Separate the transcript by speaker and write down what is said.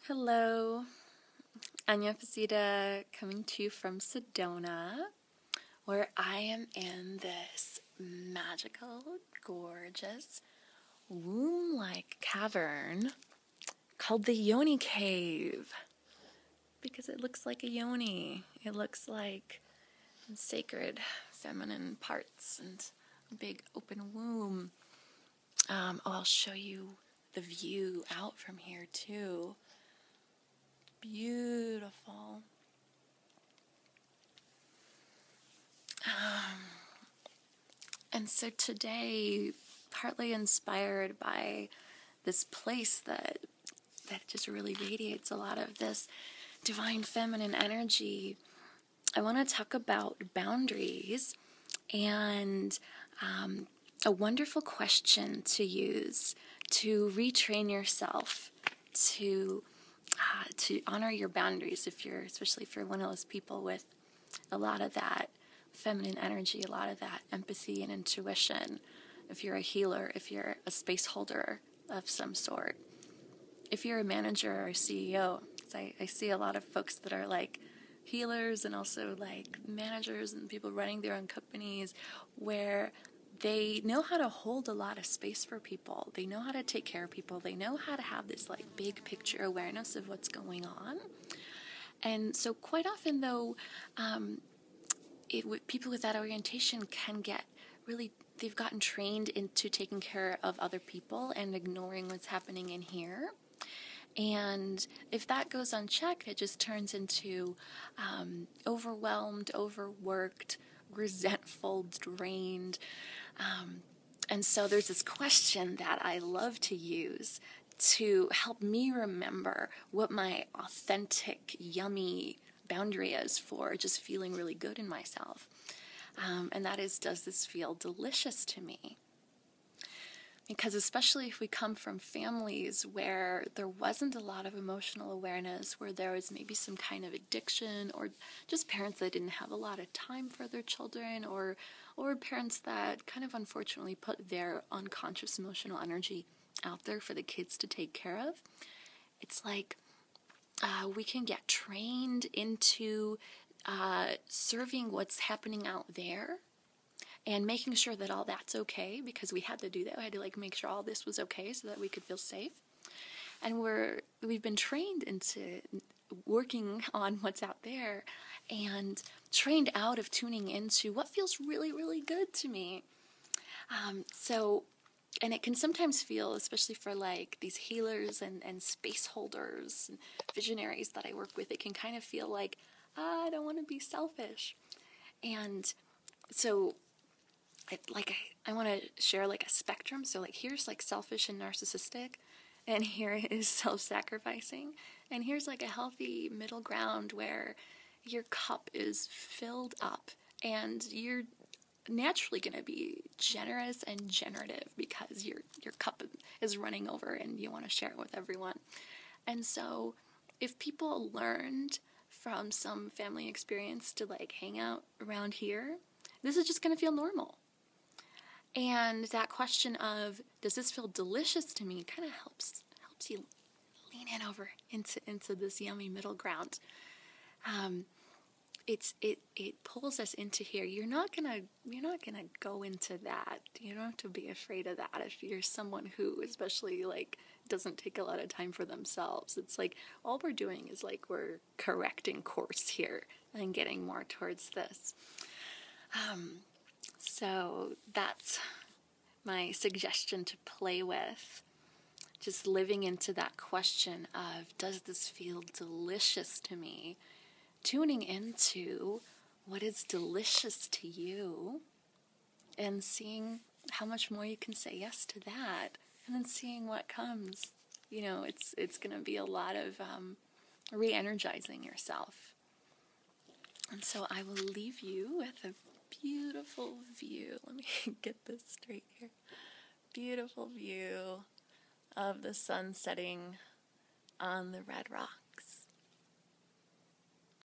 Speaker 1: Hello, Ania coming to you from Sedona, where I am in this magical, gorgeous, womb-like cavern called the Yoni Cave, because it looks like a yoni. It looks like sacred feminine parts and a big open womb. I'll show you the view out from here too. Beautiful. And so today, partly inspired by this place that just really radiates a lot of this divine feminine energy, I want to talk about boundaries and a wonderful question to use to retrain yourself to honor your boundaries, especially if you're one of those people with a lot of that feminine energy, a lot of that empathy and intuition. If you're a healer, if you're a space holder of some sort, if you're a manager or a CEO, because I see a lot of folks that are like healers and also like managers and people running their own companies, where they know how to hold a lot of space for people. They know how to take care of people. They know how to have this like big picture awareness of what's going on. And so quite often though, people with that orientation can get really, they've gotten trained into taking care of other people and ignoring what's happening in here. And if that goes unchecked, it just turns into overwhelmed, overworked, resentful, drained. And so there's this question that I love to use to help me remember what my authentic, yummy boundary is for just feeling really good in myself. And that is, does this feel delicious to me? Because especially if we come from families where there wasn't a lot of emotional awareness, where there was maybe some kind of addiction, or just parents that didn't have a lot of time for their children, or parents that kind of unfortunately put their unconscious emotional energy out there for the kids to take care of, it's like we can get trained into serving what's happening out there and making sure that all that's okay, because we had to do that. We had to like make sure all this was okay so that we could feel safe. And we've been trained into working on what's out there and trained out of tuning into what feels really, really good to me. And it can sometimes feel, especially for like these healers and space holders and visionaries that I work with, it can kind of feel like, I don't want to be selfish. And so I want to share like a spectrum. So like here's like selfish and narcissistic, and here is self-sacrificing, and here's like a healthy middle ground where your cup is filled up and you're naturally going to be generous and generative because your cup is running over and you want to share it with everyone. And so if people learned from some family experience to like hang out around here, this is just going to feel normal. And that question of, does this feel delicious to me, kind of helps you lean in over into this yummy middle ground. It pulls us into here. You're not gonna go into that. You don't have to be afraid of that if you're someone who, especially like, doesn't take a lot of time for themselves. It's like all we're doing is like we're correcting course here and getting more towards this. So that's my suggestion to play with. Just living into that question of, does this feel delicious to me? Tuning into what is delicious to you and seeing how much more you can say yes to that, and then seeing what comes. You know, it's going to be a lot of re-energizing yourself. And so I will leave you with a beautiful view. Let me get this straight here. Beautiful view of the sun setting on the red rock.